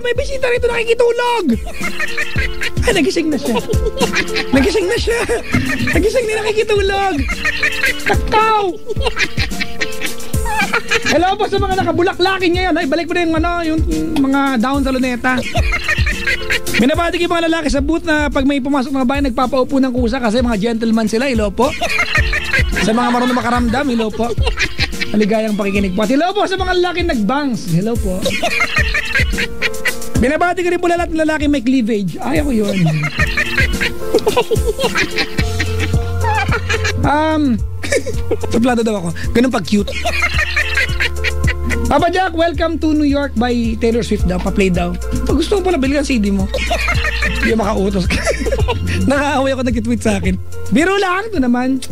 may bisita rito nakikitulog. Ay, nagising na siya. Nagising na siya. Nagising na nakikitulog. Takaw! Hello po sa mga nakabulaklakin ngayon. Ay, balik mo na yung mga down sa luneta. Binabati ko yung mga lalaki sa booth na pag may pumasok mga bayan, nagpapaupo ng kusa kasi mga gentleman sila. Hello po. Sa mga marunong makaramdam, hello po. Maligayang pakikinig po. At hello po sa mga lalaki nagbangs. Hello po. Binabati ko rin po lahat ng lalaki may cleavage. Ay, ako yun. Suplado daw ako. Ganun pag-cute. Papa Jack, welcome to New York by Taylor Swift daw. Pa-play daw. Pag gusto mo pala, bili ang CD mo. Hindi makautos. Nakakaway ako nag-tweet sa akin. Biro lang, ito naman.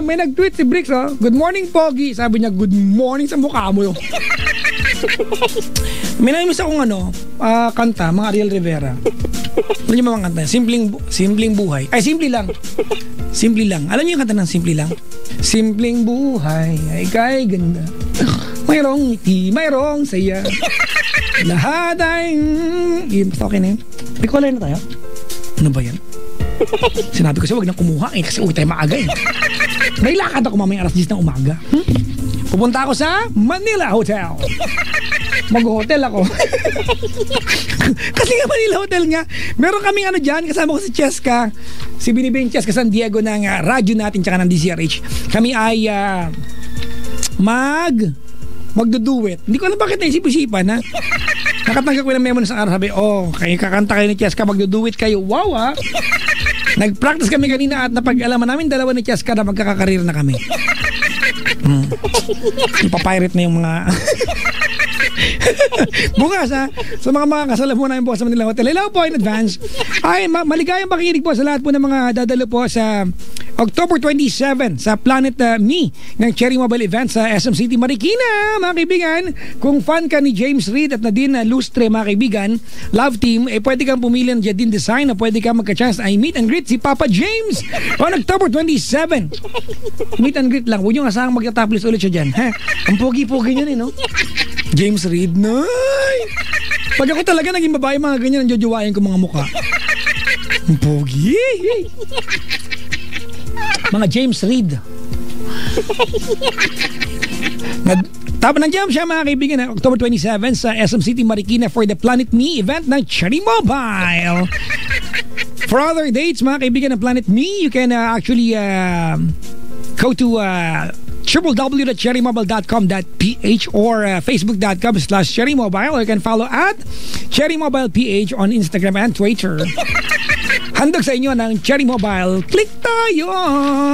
May nag-tweet si Bricks, oh. Good morning, Pogi. Sabi niya, good morning sa mukha mo yun. May naimis akong kanta, mga Ariel Rivera. Alam niyo mga kanta? Simpleng buhay. Ay, simple lang. Simple lang. Alam niyo yung kanta ng simple lang? Simpleng buhay ay kay ganda. Mayroong ngiti, mayroong saya. Lahat ay... Basta okay na yun. May color na tayo? Ano ba yan? Sinabi ko siya, wag nang kumuha kasi uwi tayo maaga eh. May lakad ako mamayang alas 10 ng umaga. Pupunta ako sa Manila Hotel. Mag-hotel ako. Kasi nga Manila Hotel nga, meron kaming dyan, kasama ko si Cheska, si Binibing Cheska San Diego ng radyo natin tsaka ng DCRH. Kami ay magduduet. Hindi ko alam bakit naisip-isipan ha. Nakatanggap ko ng memo sa araw, sabi, kayo kakanta kayo ni Cheska, magduduet kayo. Wow ha. Nag-practice kami kanina at napag-alaman namin dalawa ni Cheska na magkakakarir na kami. Ipapirate na yung mga bukas ha. Sa mga kasalamuhan namin po sa Manila Hotel. Hello po in advance. Ay, maligayang pakikinig po sa lahat po ng mga dadalo po sa October 27 sa Planet Me ng Cherry Mobile Event sa SM City Marikina, mga kaibigan. Kung fan ka ni James Reid at Nadine Lustre, mga kaibigan, Love Team, pwede kang pumili ng Jadine Design o pwede kang magka-chance ay meet and greet si Papa James on October 27. Meet and greet lang. Huwag nyo asahang magtataplis ulit siya dyan. Ang pogi-pogi nyo no? James Reid, nay! Pag ako talaga naging babae, mga ganyan ang jojowain ko mga mukha. Ang pogi! Mga James Reid. Nandiyan siya mga kaibigan na October 27 sa SM City Marikina for the Planet Me event ng Cherry Mobile. For other dates mga kaibigan ng Planet Me, you can actually go to www.cherrymobile.com.ph or facebook.com/cherrymobile, or you can follow at cherrymobileph on Instagram and Twitter. Handog sa inyo ng Cherry Mobile. Click tayo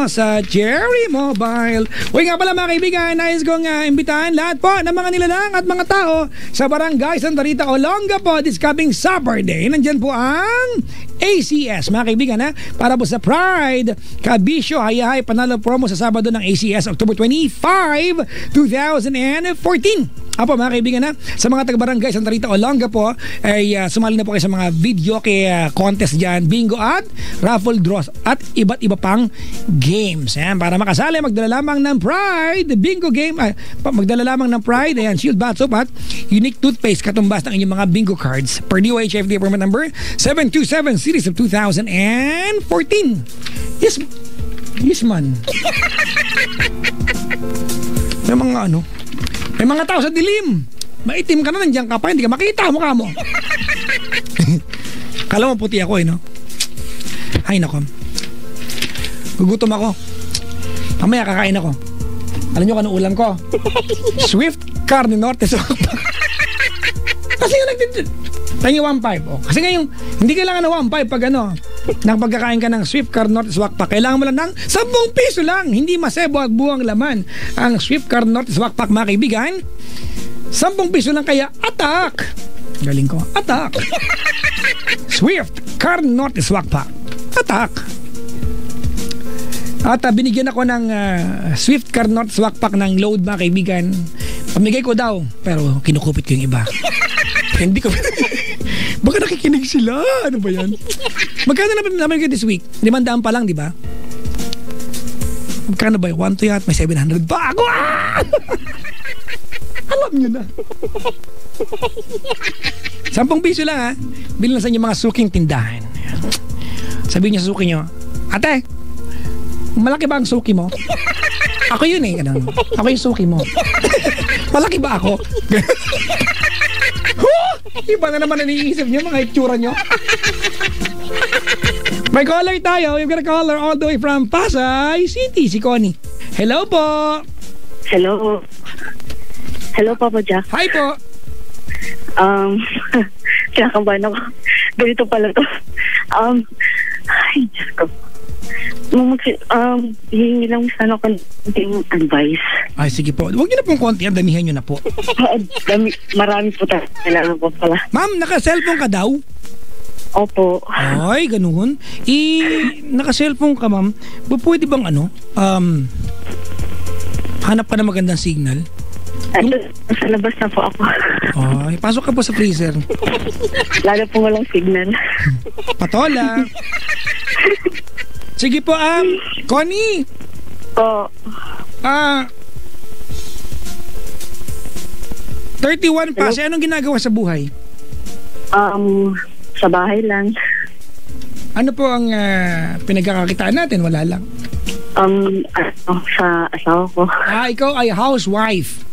sa Cherry Mobile. Uy nga pala mga kaibigan, nais kong imbitahan lahat po ng mga nilalang at mga tao sa Barangay Santa Rita, Olonga po this coming Saturday. Nandyan po ang ACS mga kaibigan para po sa Pride Kabisyo Hayahay Panalo Promo sa Sabado ng ACS October 25, 2014. Apo mga kaibigan sa mga taga-Barangay Santa Rita, Olonga po ay sumali na po kayo sa mga video contest dyan, bingo at raffle draws at iba't iba pang games. Para makasali, magdala lamang ng Pride bingo game, magdala lamang ng Pride, shield bath soap at unique toothpaste katumbas ng inyong mga bingo cards per DOH FDA permit number 727 series of 2014. Yes man. May mga may mga tao sa dilim. Maitim ka na, nandiyan ka pa, hindi ka makita mukha mo. Kala mo puti ako no? Ay nako. Gugutom ako. Mamaya kakain ako. Alam nyo kung ulam ko? Swift Carne Norte. Kasi yung tangi 1.5. Kasi ngayon, hindi kailangan ng 1.5 pag nang pagkakain ka ng Swift Carne Norte Swak Pack. Kailangan mo lang ng 10 piso lang. Hindi masebo at buwang laman. Ang Swift Carne Norte Swak Pack mga kaibigan. 10 piso lang kaya atak. Galing ko. Atak. Swift Carne Norte Swak Pack. Atak. At binigyan ako ng Swift Carne Norte Swak Pack ng load mga kaibigan. Pamigay ko daw. Pero kinukupit ko yung iba. Hindi ko. Baka nakikinig sila. Ano ba yan? Magkano naman kayo this week? 500 pa lang, di ba? Magkano ba? 1 to yat, may 700 pa ako. Alam nyo na. piso lang ha. Bilhin sa inyo mga suking tindahan. Sabihin niyo sa suki niyo, ate, malaki ba ang suki mo? Ako yun eh. Ganun. Ako yung suki mo. Malaki ba ako? Iba na naman naniisip niyo mga itsura niyo. May caller tayo. We've got a caller all the way from Pasay City, si Connie. Hello po. Hello. Hello, Papa Jack. Hi po. Kinakabahan ako. Ganito pala to. Ay, Diyos ko. Hihingi lang sana ako ng advice. Ay, sige po. Huwag niyo na pong konti. Damihan niyo na po. Marami po tayo. Kailangan po pala. Ma'am, naka-cellphone ka daw? Opo. Ay, ganun. Naka-cellphone ka, ma'am. Pwede bang hanap ka ng magandang signal? Sa labas na po ako. Ay, pasok ka po sa freezer. Lalo po walang signal. Patola. Sige po, Connie. Po. 31 pa. Hello? Anong ginagawa sa buhay? Sa bahay lang. Ano po ang pinagkakakitaan natin? Wala lang. Sa asawa ko. Ikaw ay housewife.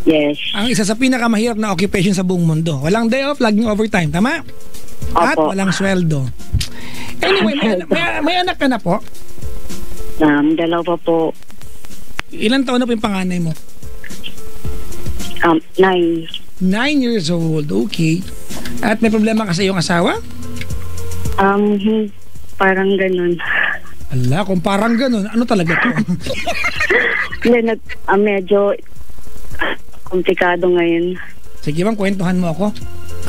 Yes. Ang isa sa pinakamahirap na occupation sa buong mundo. Walang day off, laging overtime. Tama? Opo. At walang sweldo. Anyway, may anak ka na po? Dalawa po. Ilan taon na po yung panganay mo? 9. 9 years old. Okay. At may problema ka sa iyong asawa? Parang ganun. Ala, kung parang ganun, ano talaga to? Hindi, medyo komplikado ngayon. Sige bang, kwentuhan mo ako.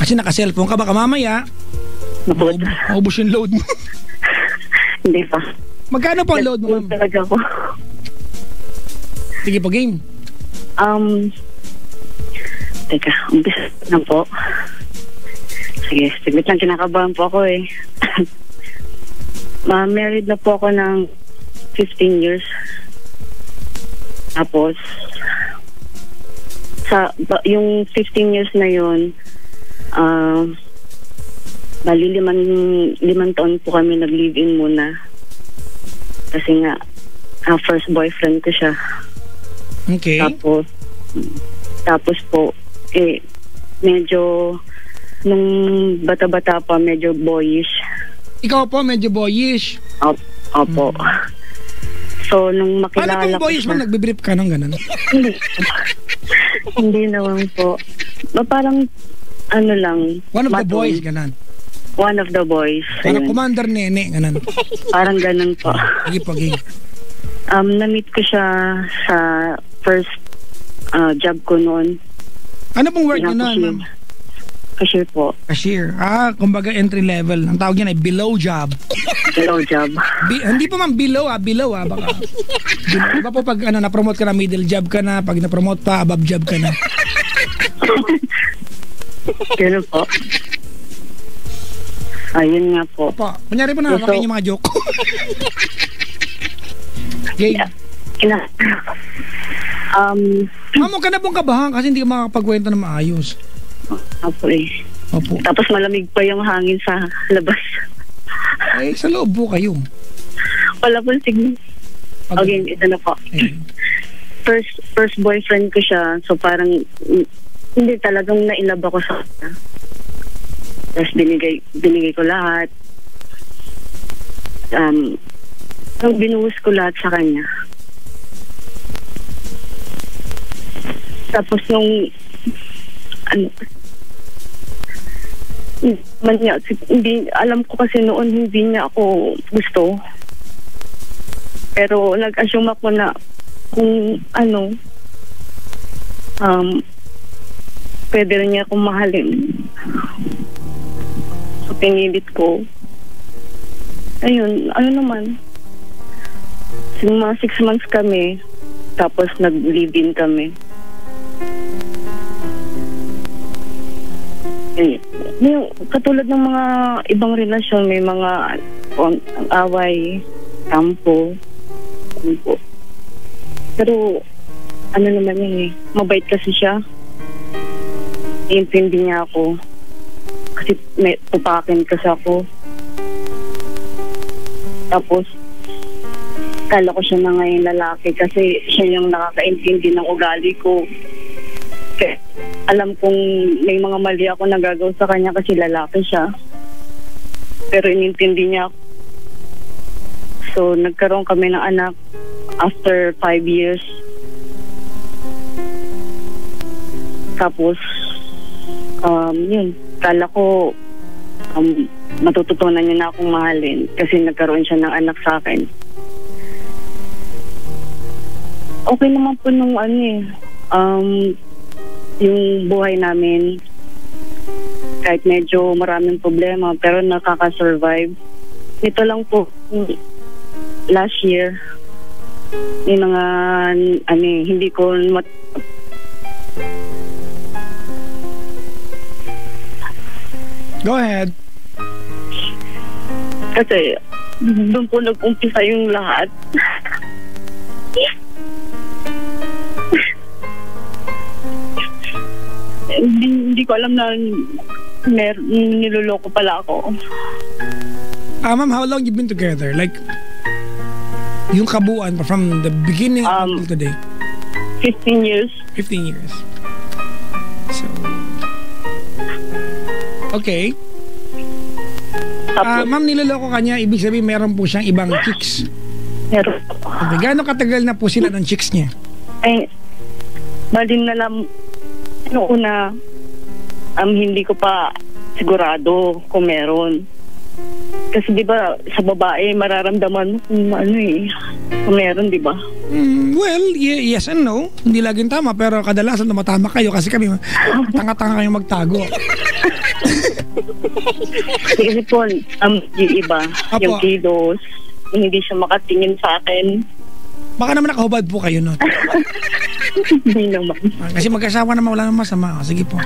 Kasi naka-cellphone ka, baka mamaya maubos yung load mo. Hindi pa. Magkano po ang load mo, ma'am? Talaga ko. Sige po, game. Teka, umpisa na po. Sige, siglit lang, kinakabahan po ako eh. Married na po ako ng 15 years. Tapos, yung 15 years na yun, bali 5 taon po kami nag-live-in muna. Kasi nga, first boyfriend ko siya. Okay. Tapos po, medyo, nung bata-bata pa, medyo boyish. Ikaw po, medyo boyish. Opo. So, nung makilala ko paano pong boyish mo, nagbibrip ka ng ganun? Hindi. Hindi naman po. Parang, ano lang. One of the boys, ganun. One of the boys. Parang Commander Nene, ganun. Parang ganun po. Sige po, game. Na-meet ko siya sa first job ko noon. Ano pong work nyo noon, ma'am? Cashier po. Cashier. Kumbaga entry level. Ang tawag yan ay below job. Below job. Hindi po man below baka. Iba po pag na-promote ka na, middle job ka na. Pag na-promote pa, above job ka na. Ganun po. Ayun nga po. Opo. Kunyari po na, makain yung mga joke. Okay. Ma'am, ka na pong kabahan kasi hindi ka makakapagkwento na maayos. Opo eh. Opo. Tapos malamig pa yung hangin sa labas. Ay, sa loob po kayo. Wala po signal. Okay, ito na po. First boyfriend ko siya. So parang hindi talagang nailab ako sa kanya. Tapos binigay ko lahat. Binuhos ko lahat sa kanya. Tapos nung hindi, alam ko kasi noon hindi niya ako gusto. Pero nag-assume ako na kung pwede rin niya akong mahalin. So pinilit ko. Ayun, naman. Mga 6 months kami, tapos nag-live-in kami. Katulad ng mga ibang relasyon, may mga away, tampo. Pero naman yun mabait kasi siya. Iintindi niya ako. kasi may tupakin kasi ako. Tapos, kala ko siya na ngayon lalaki kasi siya yung nakakaintindi ng ugali ko. Kaya, alam kong may mga mali ako nagagawa sa kanya kasi lalaki siya. Pero inintindi niya ako. So, nagkaroon kami ng anak after 5 years. Tapos, yun, kala ko matututunan niya na akong mahalin kasi nagkaroon siya ng anak sa akin. Okay naman po nung yung buhay namin, kahit medyo maraming problema, pero nakaka-survive. Ito lang po, last year, may mga, hindi ko Go ahead. Kasi, doon po nag-umpisa yung lahat. Hindi ko alam na niloloko pala ako. Ma'am, how long you been together? Like, yung kabuuan from the beginning until today? 15 years. 15 years. So, okay. Ma'am, niloloko ka niya, ibig sabihin meron po siyang ibang chicks. Meron. Okay. Gaano katagal na po sila ng chicks niya? Ay, balin na lang, una, hindi ko pa sigurado kung meron. Kasi di ba sa babae mararamdaman mo kung kung meron, di ba? Well, yes and no. Hindi laging tama, pero kadalasan tumatama kayo kasi kami tanga-tanga kayong magtago. Kasi po, yung iba, yung kilos, hindi siya makatingin sa akin. Baka naman nakahubad po kayo, no? Hindi naman. Kasi mag-asawa naman, wala naman masama. Sige po.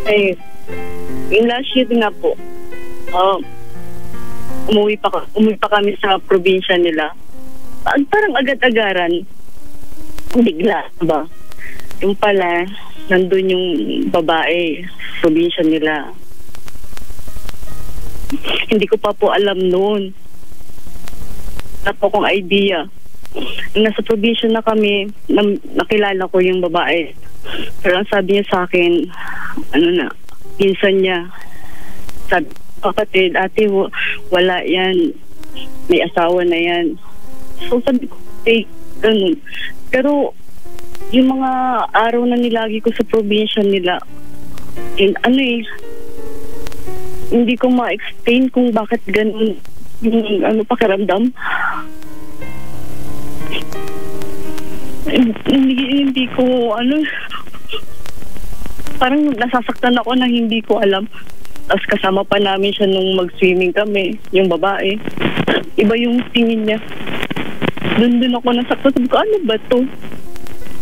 Ay, yung last year nga po, umuwi pa kami sa probinsya nila. Parang agad-agaran, bigla ba? Yung pala, nandun yung babae, probinsya nila. Hindi ko pa po alam noon. Wala po akong idea. Nasa probinsya na kami, nakilala ko yung babae. Pero ang sabi niya sa akin, pinsan niya, sabi, kapatid, ate, wala yan. May asawa na yan. So sabi ko, ganun. Pero, yung mga araw na nilagi ko sa probinsya nila, hindi ko ma-explain kung bakit ganun yung pakiramdam. Hindi ko, parang nasasaktan ako na hindi ko alam. Tapos kasama pa namin siya nung mag-swimming kami, yung babae. Iba yung tingin niya. Doon ako nasaktan. Sabi ko, ano ba to?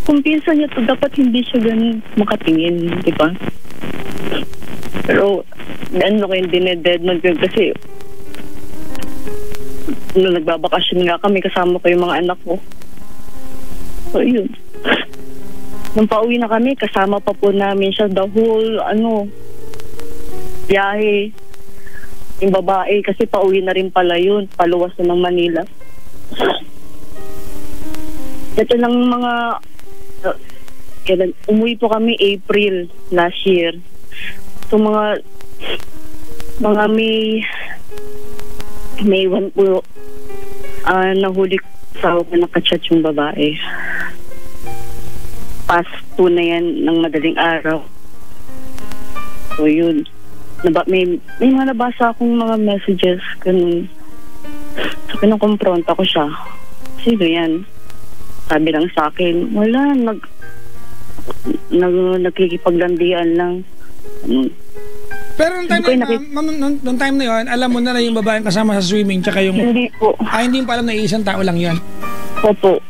Kung pinsan niya to, dapat hindi siya ganun makatingin, di ba? Pero, ano ko yung dinededman ko kasi nung nagbabakasyon nga kami, kasama ko yung mga anak ko. So, yun. Nung pauwi na kami, kasama pa po namin siya the whole, biyahe. Yung babae, kasi pauwi na rin pala yun. Paluwas na ng Manila. Ito lang mga... umuwi po kami April last year. So, mga May 1 po, nahuli ko sa nakachat yung babae. Past 2 na yan ng madaling araw. So, yun. May mga nabasa akong mga messages, ganun. So, kinukompronta ko siya. Sino yan? Sabi lang sa akin, wala, nagkikipaglandian lang. Pero nung time na yun, alam mo na yung babaeng kasama sa swimming tsaka yung... Hindi po. Hindi pa alam na isang tao lang yun? Opo.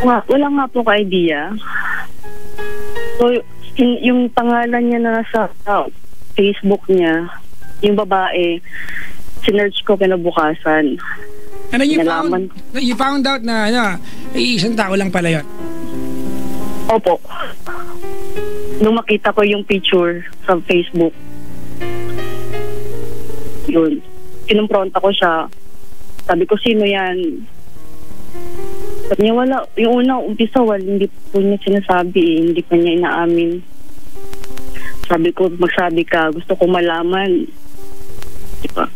Wala nga po ka-idea. So, yung pangalan niya na sa Facebook niya, yung babae, sinearch ko kinabukasan. And then you found out na isang tao lang pala yun? Opo. Nung makita ko yung picture sa Facebook, yun, kinumpronta ko siya. Sabi ko, sino yan? Sabi niya, wala. Yung una, umpisa, hindi po niya sinasabi. Hindi pa niya inaamin. Sabi ko, magsabi ka. Gusto ko malaman. Diba?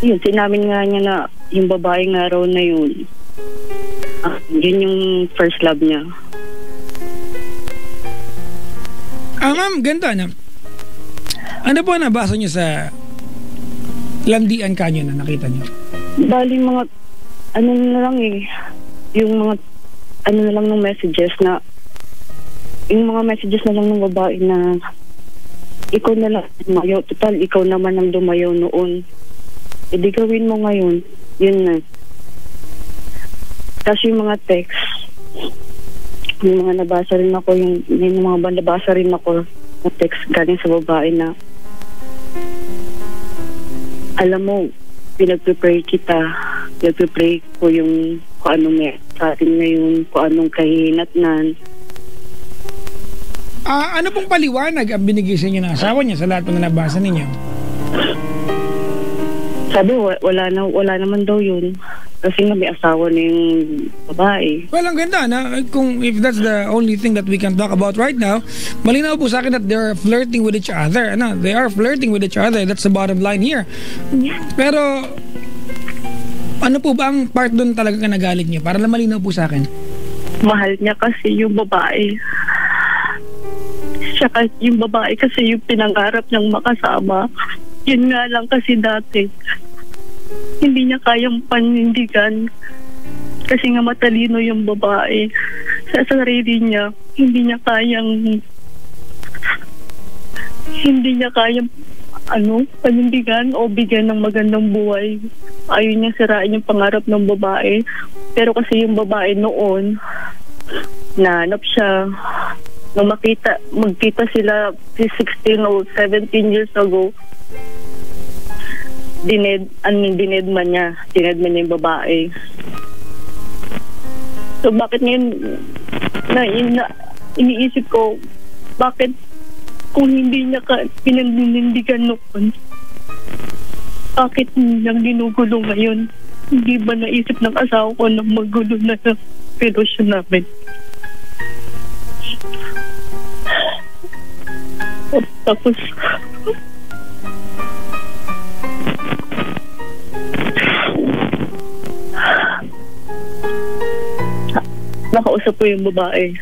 Yun, sinamin nga niya na yung babae nga raw na yun. Yun yung first love niya. Ma'am, ganito ano po nabasa niyo sa landian kanyo na nakita niyo? Bali mga, ano na lang yung mga, ano na lang ng messages na, yung mga messages na lang ng babae na, ikaw na lang dumayo, total, ikaw naman ang dumayo noon. E di gawin mo ngayon, yun na. Tapos yung mga text, yung mga nabasa rin ako, yung mga nabasa rin ako na text galing sa babae na, alam mo, pinag-pray kita, pinag-pray ko yung kung anong sa atin ngayon, kung anong kahinatnan. Ano pong paliwanag ang binigay sa inyo ng asawa niya sa lahat ng nabasa ninyo? Sabi, wala naman daw yun. Kasi nga may asawa na yung babae. Well, ang ganda na kung if that's the only thing that we can talk about right now, malinaw po sa akin that they're flirting with each other. They are flirting with each other. That's the bottom line here. Pero ano po ba ang part doon talaga ka nagalit niyo? Para lang malinaw po sa akin. Mahal niya kasi yung babae. Siya kasi yung babae kasi yung pinangarap niyang makasama. Yun nga lang kasi dati. Hindi niya kayang panindigan kasi nga matalino yung babae sa sarili niya. Hindi niya kayang panindigan o bigyan ng magandang buhay. Ayaw niya sirain yung pangarap ng babae. Pero kasi yung babae noon, nahanap siya. Nung magkita sila 16 o 17 years ago, dinedman niya yung babae. So bakit ngayon iniisip ko, bakit kung hindi niya pinanindigan noon, bakit niyang ginugulo ngayon? Hindi ba naisip ng asawa ko na magulo na ng relasyon namin? Tapos nakausap ko yung babae.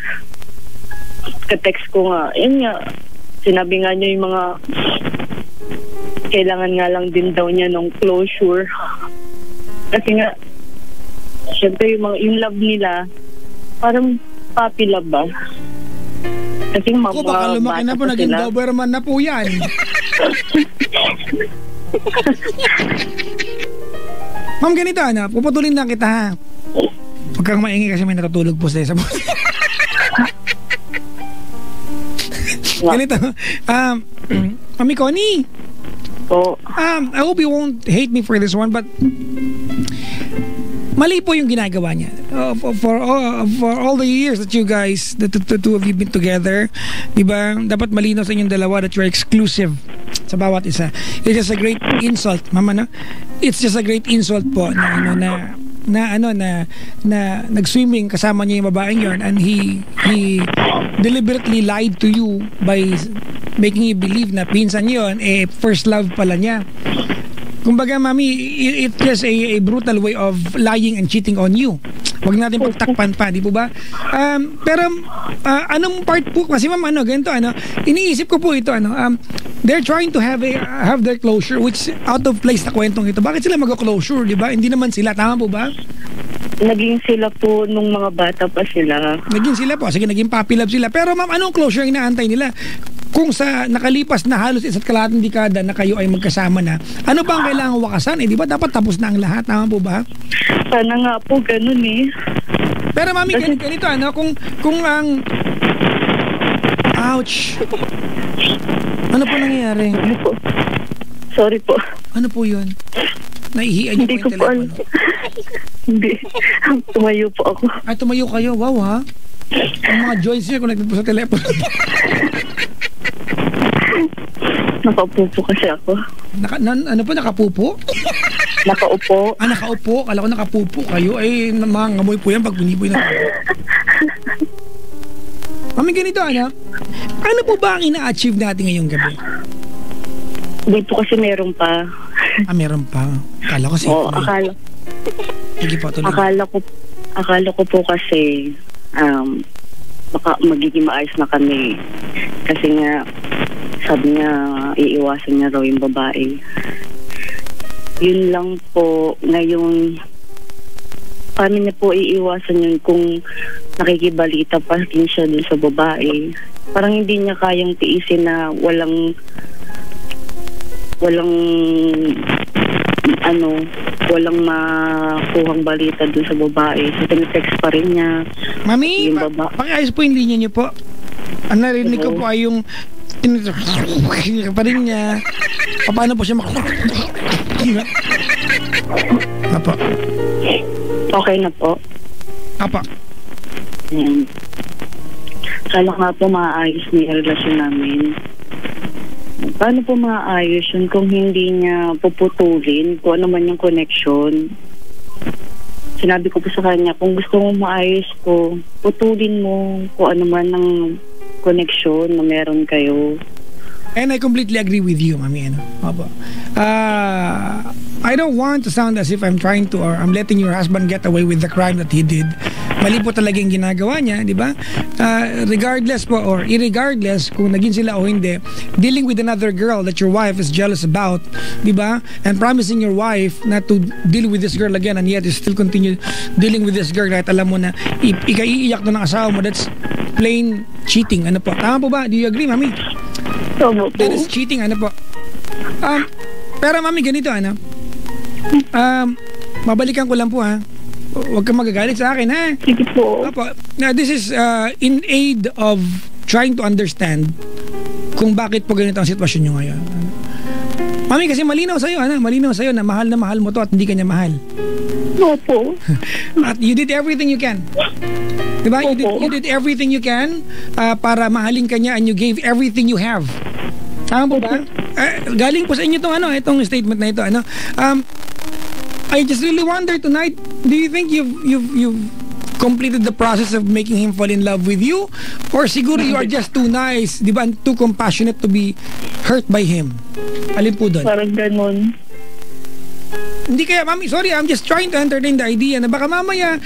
Ka-text ko nga. Yun nga. Sinabi nga niya yung mga kailangan nga lang din daw niya ng closure. Kasi nga syempre yung love nila parang puppy love ba? Kasi mga baka lumaki na po, naging Doberman na po yan. Ma'am, ganito puputulin lang kita ha. Huwag kang maingay kasi may natutulog po sa ganito. Mami Connie. I hope you won't hate me for this one, but mali po yung ginagawa niya. For all the years that you guys, the two of you been together, diba? Dapat malinaw sa inyong dalawa that you're exclusive sa bawat isa. It's just a great insult, mama, no? It's just a great insult po na nag-swimming kasama niya yung babaeng yon, and he deliberately lied to you by making you believe na pinsan yon first love pala niya. Kumbaga, mami, it's just a brutal way of lying and cheating on you. Huwag natin pagtakpan pa, di po ba? Pero anong part po kasi, ma'am, ganito, iniisip ko po ito, they're trying to have their closure, which out of place na kwentong ito. Bakit sila mag-closure, di ba? Hindi naman sila, tama po ba? Naging sila po nung mga bata pa sila. Naging sila po, sige, naging puppy love sila. Pero ma'am, anong closure ang inaantay nila? Kung sa nakalipas na halos isa't kalahating dekada na kayo ay magkasama na, ano ba ang kailangan wakasan? Di ba dapat tapos na ang lahat? Tama po ba? Sana nga po, ganun eh. Pero mami, ganito, kung ang... Ouch! Ano po nangyayari? Ano po? Sorry po. Ano po yun? Naihian niyo po yung telepono? Hindi. Tumayo po ako. Ay, tumayo kayo? Wow, ha? Ang mga joints niya connected po sa telepono. Nakaupo po kasi ako. Ano po, nakapupo? Nakaupo. Nakaupo. Kala ko nakapupo kayo. Ay, mangamoy po yan pag punipoy na. Mami, ganito, ano po ba ang ina-achieve natin ngayong gabi? Hindi po kasi meron pa. Meron pa. Akala ko safe. Oo, akala. Sige po, tuloy. Akala ko po kasi baka magiging maayos na kami. Kasi nga, sabi niya, iiwasan niya raw yung babae. Yun lang po, ngayon, paano niya po iiwasan yun kung nakikibalita pa rin siya dun sa babae? Parang hindi niya kayang tiisin na walang makuhang balita dun sa babae. So, text pa rin niya. Mami, pakiayos po yung linya niyo po. Ang narinig ko po ay yung pa rin niya. Paano po siya Apa. Okay na po. Apa. Kala nga po maayos niya yung relasyon namin. Paano po maayos yun kung hindi niya puputulin kung ano man yung connection? Sinabi ko po sa kanya, kung gusto mo maayos ko, putulin mo kung ano man ang connection na meron kayo. And I completely agree with you, Mami. I don't want to sound as if I'm trying to or I'm letting your husband get away with the crime that he did. Mali po talaga yung ginagawa niya, di ba? Regardless po or irregardless kung naging sila o hindi, dealing with another girl that your wife is jealous about, di ba? And promising your wife not to deal with this girl again and yet you still continue dealing with this girl kahit alam mo na ikaiiyak na ng asawa mo, that's plain cheating. Ano po? Tama po ba? Do you agree, Mami? Tama po. That is cheating, ano po? Pero Mami, ganito, mabalikan ko lang po, ha? Huwag kang magagalit sa akin, ha? Sige po. Now, this is in aid of trying to understand kung bakit po ganito ang sitwasyon nyo ngayon. Mami, kasi malinaw sa'yo, malinaw sa'yo na mahal mo to at hindi ka niya mahal. Opo. At you did everything you can. Diba? You did everything you can para mahalin ka niya and you gave everything you have. Tama po ba? Galing po sa inyo itong statement na ito. I just really wonder tonight, do you think you've completed the process of making him fall in love with you? Or siguro you are just too nice, di ba, and too compassionate to be hurt by him? Alin po doon? Parang ganon. Hindi kaya, Mami, sorry, I'm just trying to entertain the idea na baka mamaya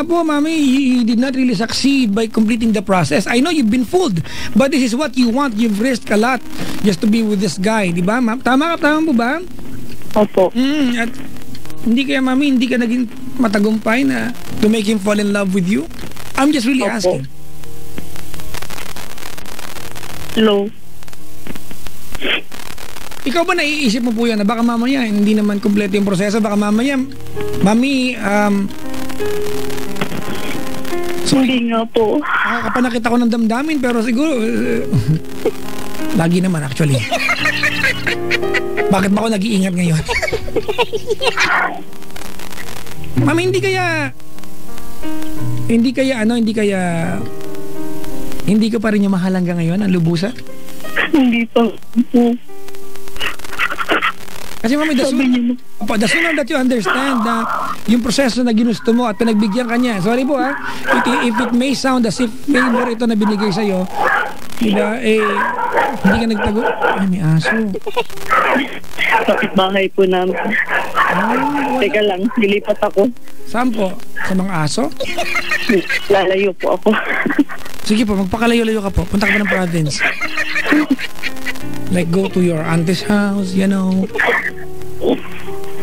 po, Mami, you did not really succeed by completing the process. I know you've been fooled, but this is what you want. You've risked a lot just to be with this guy, di ba? Tama po ba? Opo. At hindi kaya, Mami, hindi ka naging matagumpay na to make him fall in love with you? I'm just really asking. Hello? Ikaw ba naiisip mo po yan na baka mamaya hindi naman kompleto yung proseso, baka mamaya, Mami, hindi nga po. Nakapanakit ako ng damdamin pero siguro lagi naman actually. Bakit ba ako nag-iingat ngayon? Mami, hindi ka pa rin niya mahal hanggang ngayon ang lubusan? Hindi pa po. Kasi Mami, the sooner that you understand na yung proseso na ginusto mo at pinagbigyan ka niya, sorry po if it may sound as if favor ito na binigay sa'yo, diba, hindi ka nagtago. Ay, may aso. Kapit-bahay po namin. Teka lang, nilipat ako. Saan po? Sa mga aso? Lalayo po ako. Sige po, magpakalayo-layo ka po. Punta ka pa ng province. Like go to your auntie's house, you know.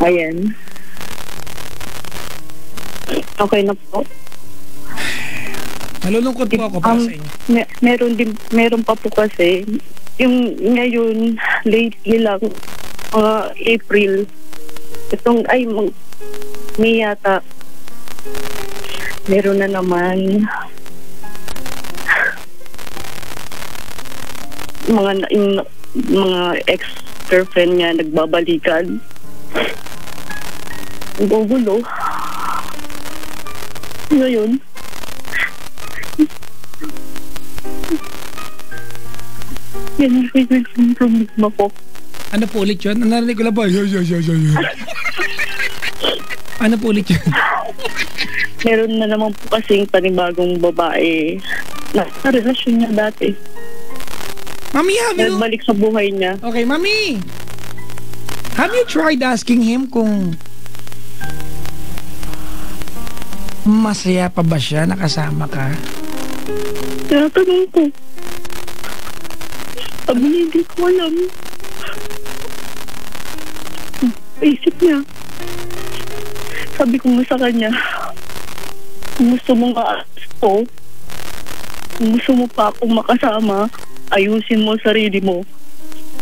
Ayan. Okay na po. Nalulungkot po ako para sa inyo. Meron pa po kasi. Yung ngayon, lately lang, April. May yata. Meron na naman. Mga ex-girlfriend niya nagbabalikan. Gugulo. Ngayon, Yan yung problema ko. Ano po ulit yun? Narinig ko lang po. Ano po ulit yun? Meron na naman po kasing panibagong babae na relasyon niya dati. Mami, have you... Nagbalik sa buhay niya. Okay, Mami. Have you tried asking him kung masaya pa ba siya nakasama ka? Tinatanong ko. Sabi niya, hindi ko alam. Isip niya. Sabi ko sa kanya, kung gusto mong aalis ko, kung gusto mo pa akong makasama, ayusin mo sarili mo.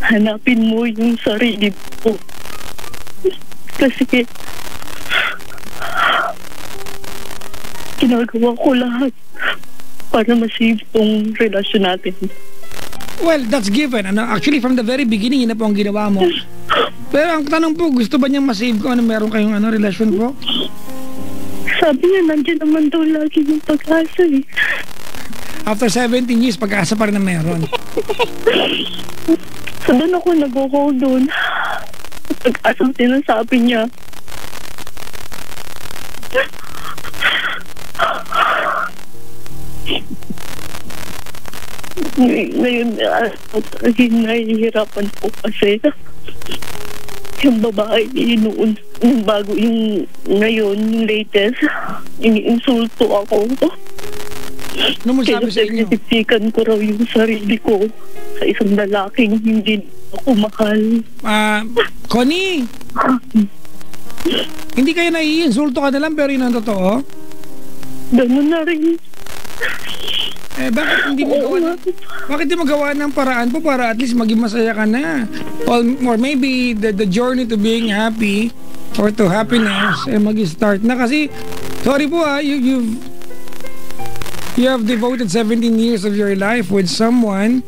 Hanapin mo yung sarili mo. Kasi ginagawa ko lahat para ma-save tong relasyon natin. Well, that's given. Actually, from the very beginning, yun na po ang ginawa mo. Pero ang tanong po, gusto ba niyang ma-save ko? Meron kayong relasyon po? Sabi niya, nandiyan naman daw lagi yung pag-asa eh. After 17 years, pag-asa pa rin na meron. So doon ako nag-hold doon. Pag-asang sinasabi niya. Ngayon, nahihirapan po kasi yung babae noon, yung bago, yung ngayon, yung latest, iniinsulto ako. Ano mo sabi sa inyo? Kaya ko raw yung sarili ko sa isang lalaking hindi ako mahal. Connie! Hindi kayo naiinsulto ka na lang pero yun ang totoo? Ganun na rin. Bakit hindi mo gawa ng paraan po para at least maging masaya ka na? Or maybe the journey to being happy or to happiness mag-start na kasi sorry po you have devoted 17 years of your life with someone.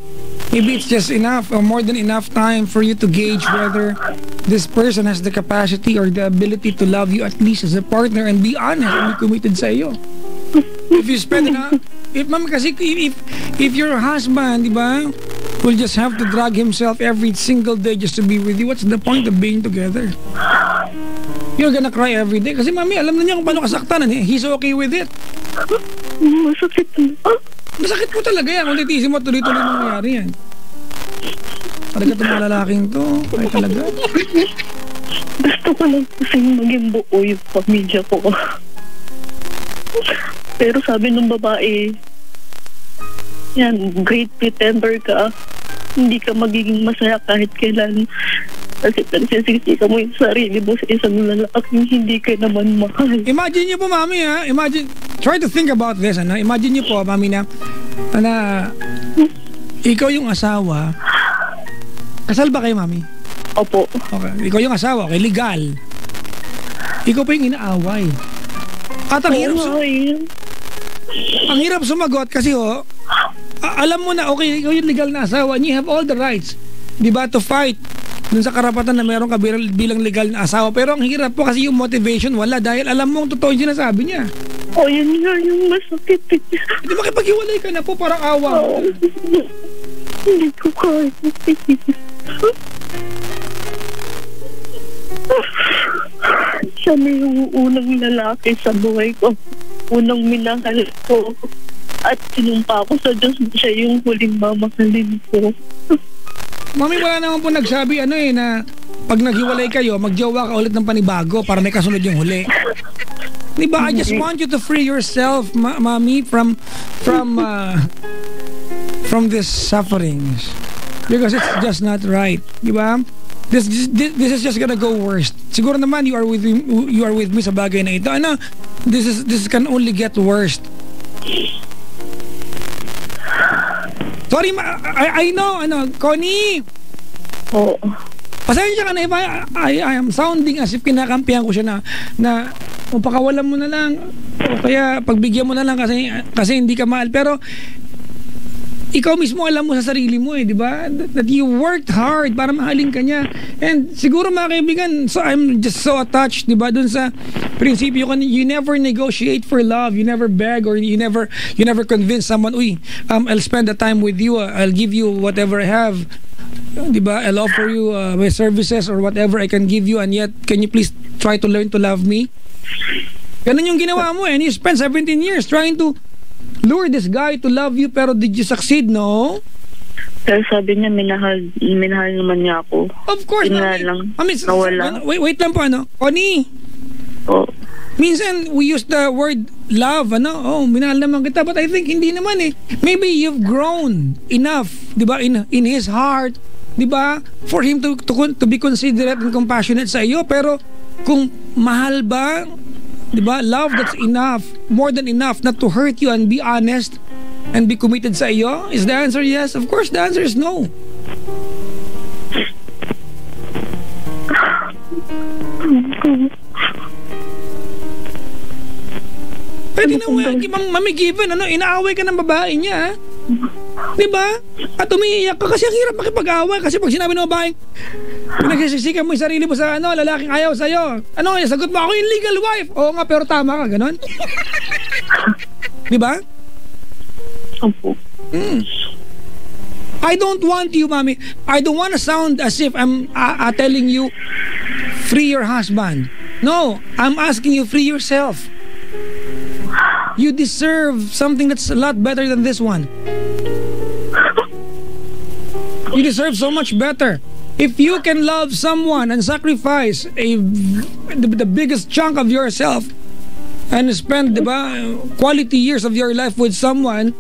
Maybe it's just enough or more than enough time for you to gauge whether this person has the capacity or the ability to love you at least as a partner and be honest and be committed sa iyo. If you spend enough, if your husband, di ba, will just have to drag himself every single day just to be with you, what's the point of being together? You're gonna cry every day. Kasi mami, alam na niya kung paano kasaktanan eh. He's okay with it. Masakit na. Masakit po talaga yan. Kung titiisin mo, tuloy-tuloy mangyayari yan. Talaga itong mga lalaking to. Ay talaga. Gusto ko lang kasi maging buo yung pamilya ko. Pero sabi ng babae, yan, great pretender ka. Hindi ka magiging masaya kahit kailan. Kasi nagsisisi ka mo yung sarili mo sa isang lalaking hindi ka naman mahal. Imagine niyo po, mami, ha? Try to think about this, ano? Imagine niyo po, mami, na ikaw yung asawa. Kasal ba kayo, mami? Opo. Okay. Ikaw yung asawa, okay, legal. Ikaw pa yung inaaway. At ang hirap sumagot kasi alam mo na, okay, ikaw yung legal na asawa and you have all the rights, di ba, to fight dun sa karapatan na meron ka bilang legal na asawa. Pero ang hirap po kasi yung motivation wala dahil alam mo ang totoo yung sinasabi niya. Yun nga yung masakit. Hindi makipag-iwalay ka na po, parang awa. Hindi ko kaya. Siya na yung unang lalaki sa buhay ko. Unang minahal ko. At sinumpa ko sa Diyos na siya yung huling mamahalin ko. Mami, wala naman po nagsabi na pag naghiwalay kayo, magjowa ka ulit ng panibago para may kasunod yung huli. Diba? I just want you to free yourself, Mami, from these sufferings. Because it's just not right. Diba? This is just gonna go worse. Siguro naman you are with me sa bagay na ito. This can only get worse. Sorry, I know, Connie. Oo. Pasensya ka na if I am sounding as if kinakampihan ko siya na pakawalan mo na lang o kaya pagbigyan mo na lang kasi hindi ka mahal. Pero ikaw mismo alam mo sa sarili mo di ba? That you worked hard para mahalin ka niya. And siguro mga kaibigan, so I'm just so attached, di ba? Dun sa prinsipyo, you never negotiate for love, you never beg, or you never convince someone, I'll spend the time with you, I'll give you whatever I have. Di ba? I'll offer you my services or whatever I can give you, and yet, can you please try to learn to love me? Ganun yung ginawa mo and you spent 17 years trying to lure this guy to love you, pero did you succeed, no? Pero sabi niya, minahal naman niya ako. Of course, nawala. Wait lang po, Connie. Oh. Minsan, we use the word love, minahal naman kita, but I think hindi naman Maybe you've grown enough, di ba, in his heart, di ba, for him to be considerate and compassionate sa iyo, pero kung mahal ba, di ba, love that's enough, more than enough not to hurt you and be honest and be committed sa iyo? Is the answer yes? Of course, the answer is no. Pwede na, Mami Given, inaaway ka ng babae niya, diba? At umiiyak ka kasi ang hirap makipag-away kasi pag sinabi ng babae, pinagsisikan mo yung sarili mo sa lalaking ayaw sa'yo. Sagot mo, ako yung legal wife. Oo nga, pero tama ka, ganon. Diba? Opo. I don't want you, Mami. I don't want to sound as if I'm telling you, free your husband. No, I'm asking you, free yourself. You deserve something that's a lot better than this one. You deserve so much better. If you can love someone and sacrifice the biggest chunk of yourself and spend, diba, quality years of your life with someone,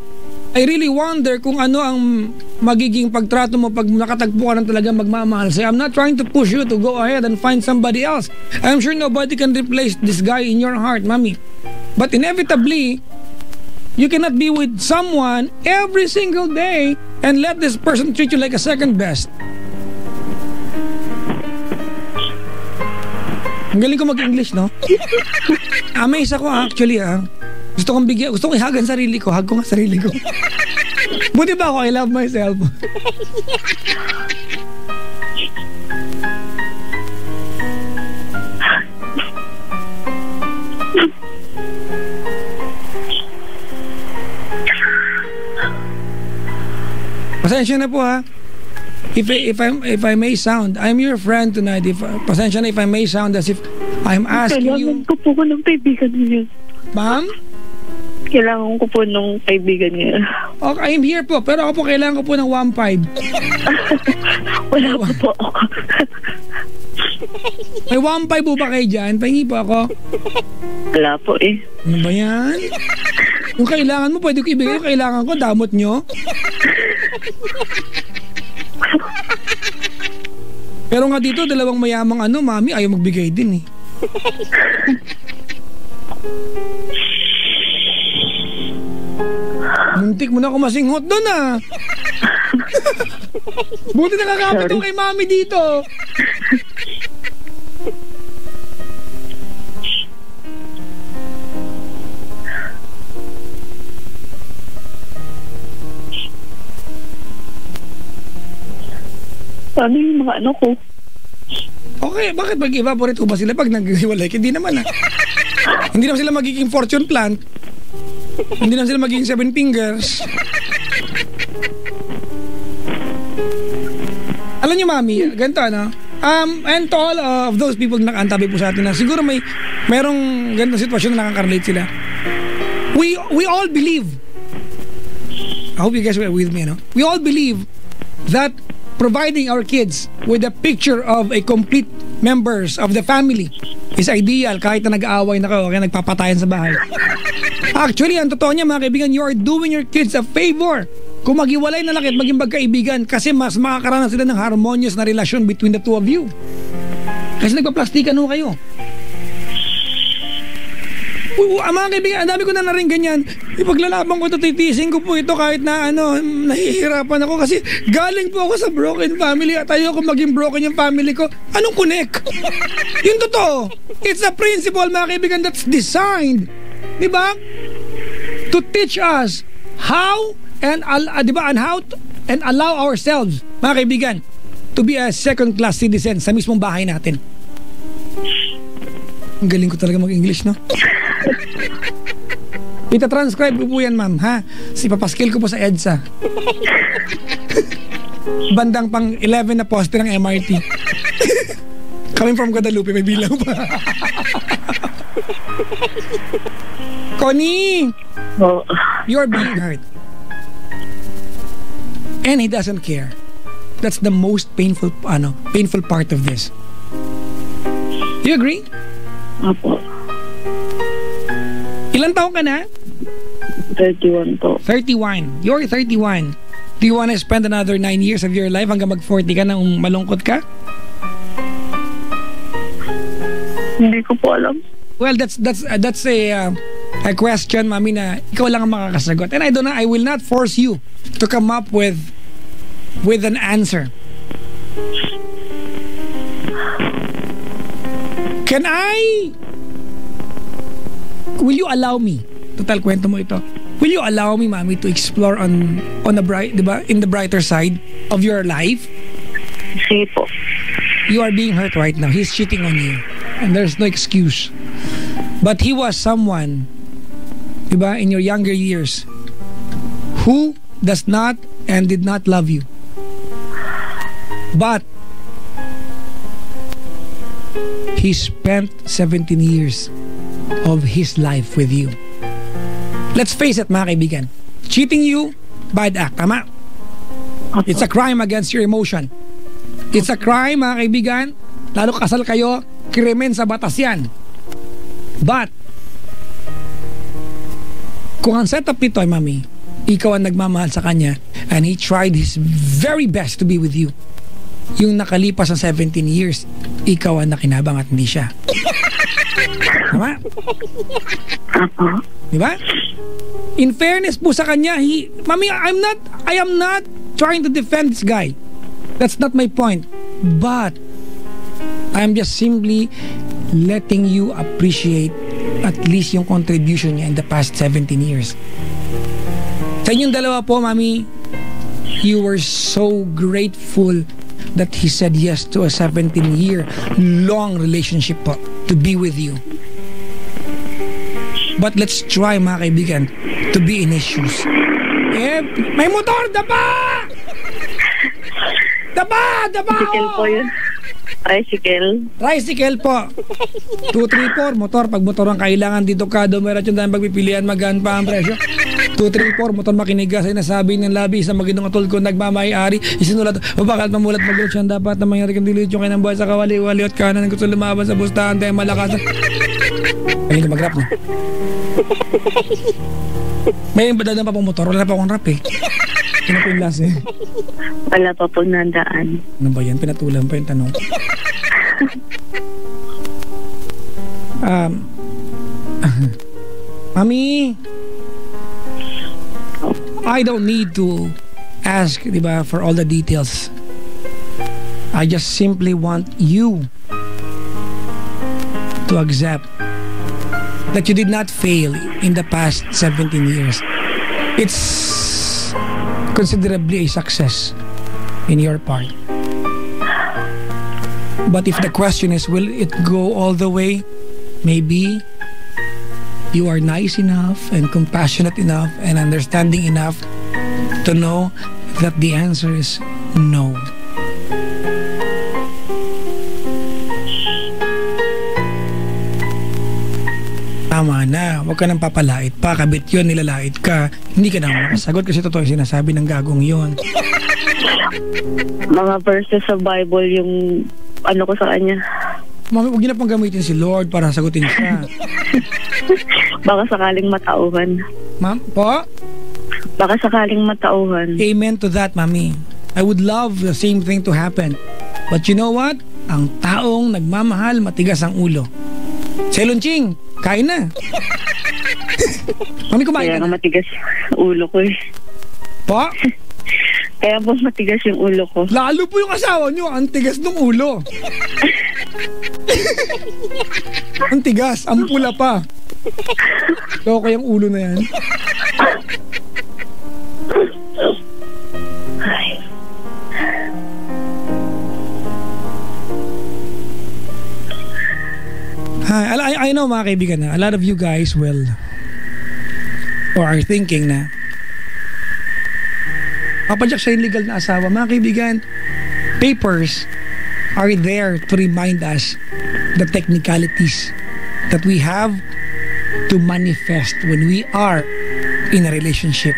I really wonder kung ano ang magiging pagtrato mo pag nakatagpo ka ng talagang magmamahal sa'yo. I'm not trying to push you to go ahead and find somebody else. I'm sure nobody can replace this guy in your heart, Mami. But inevitably, you cannot be with someone every single day and let this person treat you like a second best. Ang galing ko mag-English, no? Amaze ako actually. Gusto kong ihagan sarili ko. Hag ko nga sarili ko. Buti ba ako? I love myself. Pasensya na po If I may sound, I'm your friend tonight. Pasensya na if I may sound as if I'm asking you. Kailangan ko po ng kaibigan niyo. Ma'am? Kailangan ko po ng kaibigan niya. Okay, I'm here po. Pero ako po kailangan ko po ng 1.5. Wala po ako. May 1.5 po ba kayo dyan? Pahingi po ako. Wala po Ano ba yan? Kung kailangan mo, pwede ko ibigay. Kung kailangan ko, damot nyo. Pero nga dito, dalawang mayamang Mami, ayaw magbigay din Muntik mo na ako masinghot doon Buti nakakapit ko kay Mami dito. Paano yung mga ko? Okay, bakit mag-evaporate ko ba sila pag naghiwalay? Hindi naman Hindi naman sila magiging fortune plant. Hindi naman sila magiging 7 fingers. Alam niyo, Mami, ganito and to all of those people na nakaantabi po sa atin na siguro merong ganitong sitwasyon na nakaka-relate sila. We all believe, I hope you guys were with me, we all believe that providing our kids with a picture of a complete members of the family is ideal kahit na nag-aaway na kayo kaya nagpapatayan sa bahay. Actually, ang totoo niya, mga kaibigan, you are doing your kids a favor kung maghiwalay na lang at maging magkaibigan kasi mas makakaranas sila ng harmonious na relasyon between the two of you. Kasi nagpa-plastikan kayo. Mga kaibigan, ang dami ko na rin ganyan. Ipaglalaban ko ito, titiising ko po ito kahit na nahihirapan ako kasi galing po ako sa broken family at ayoko maging broken yung family ko. Anong connect? Yung totoo. It's a principle, mga kaibigan, that's designed, di ba? To teach us how and di ba, and allow ourselves, mga kaibigan, to be a second-class citizen sa mismong bahay natin. Ang galing ko talaga mag-English, no? Ita-transcribe ko po yan, ma'am, ha? Papaskill ko po sa EDSA. Bandang pang 11 na poste ng MRT. Coming from Guadalupe, may bilang pa. Connie! Oh. You're being hurt. And he doesn't care. That's the most painful part of this. You agree? Opo. Ilan taong ka na? 31 po. 31. You're 31. Do you want to spend another 9 years of your life hanggang mag-40 ka na malungkot ka? Hindi ko po alam. Well, that's a question, mami, na ikaw lang ang makakasagot. And I will not force you to come up with an answer. Will you allow me? Total kwento mo ito. Will you allow me, mami, to explore on the bright, diba, in the brighter side of your life? Sige po. You are being hurt right now. He's cheating on you. And there's no excuse. But he was someone, diba, in your younger years who does not and did not love you. But he spent 17 years of his life with you. Let's face it, mga kaibigan. Cheating you, bad act. Tama? It's a crime against your emotion. It's a crime, mga kaibigan. Lalo kasal kayo, krimen sa batas yan. But, kung ang setup nito ay, mami, ikaw ang nagmamahal sa kanya and he tried his very best to be with you. Yung nakalipas ng 17 years, ikaw ang nakinabang at hindi siya. Tama? Diba? In fairness po sa kanya, mami, I am not trying to defend this guy. That's not my point. But, I'm just simply letting you appreciate at least yung contribution niya in the past 17 years. Sa inyong dalawa po, mami, you were so grateful that he said yes to a 17-year long relationship po to be with you. But let's try, mga kaibigan, to be in his shoes. May motor! Daba! Daba! Tricycle po yun. Tricycle po. 234 motor. Pag motor ang kailangan dito ka, meron yung dahil pagpipilian, magaan pa ang presyo. 234 motor makinigas ay nasabi ng labi sa magandang atol ko nagmamayari. Isinulat, bakit mamulat magulat siya dapat na mangyari kang dilit yung kainang buhay sa kawali-wali at kanan ng gusto lumaban sa bustahan tayo malakas. Ayun ka mag-rap na. May badadaan pa pong motor. Wala na pa akong rap eh. Ano po yung last eh? Wala pa pong nandaan. Ano ba yan? Pinatulan pa yung tanong. Mami, I don't need to ask, diba, for all the details. I just simply want you to accept that you did not fail in the past 17 years. It's considerably a success in your part. But if the question is, will it go all the way? Maybe you are nice enough and compassionate enough and understanding enough to know that the answer is no. Tama na, huwag ka nang papalait pa, kabit yun, nilalait ka. Hindi ka na makasagot kasi totoo yung sinasabi ng gagong yun. Mga verses sa Bible yung ano ko sa kanya. Mami, huwag niyo na pang gamitin si Lord para sagutin siya. Baka sakaling matauhan. Ma'am, po? Baka sakaling matauhan. Amen to that, mami. I would love the same thing to happen. But you know what? Ang taong nagmamahal, matigas ang ulo. Selonching, kain na. Mami, kumain Kaya ka na. matigas ulo ko eh. Po? Kaya po matigas yung ulo ko. Lalo po yung asawa nyo, ang tigas ng ulo. Ang tigas, ang pula pa. So, kayang ulo na yan. Ay. I know mga kaibigan na a lot of you guys will or are thinking na papadyak siya yung legal na asawa. Mga kaibigan, papers are there to remind us the technicalities that we have to manifest when we are in a relationship.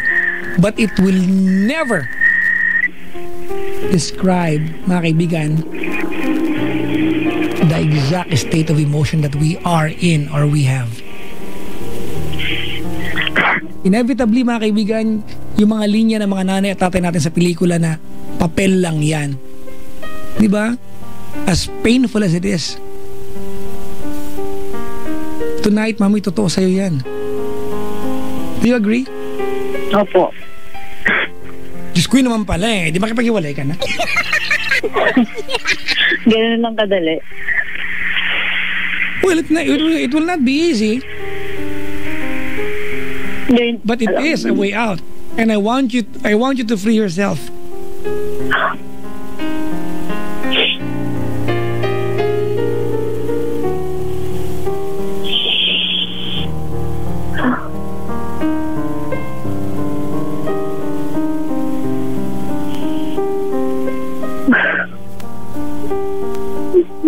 But it will never describe, mga kaibigan, the exact state of emotion that we are in or we have. Inevitably, mga kaibigan, yung mga linya ng mga nanay at tatay natin sa pelikula na papel lang yan. Di ba? As painful as it is. Tonight, mami, totoo sa'yo yan. Do you agree? Opo. Diyos ko yun naman pala eh. Di makipag-iwalay ka na? Ganun lang kadali. Well, it will not be easy. But it is a way out. And I want you to free yourself.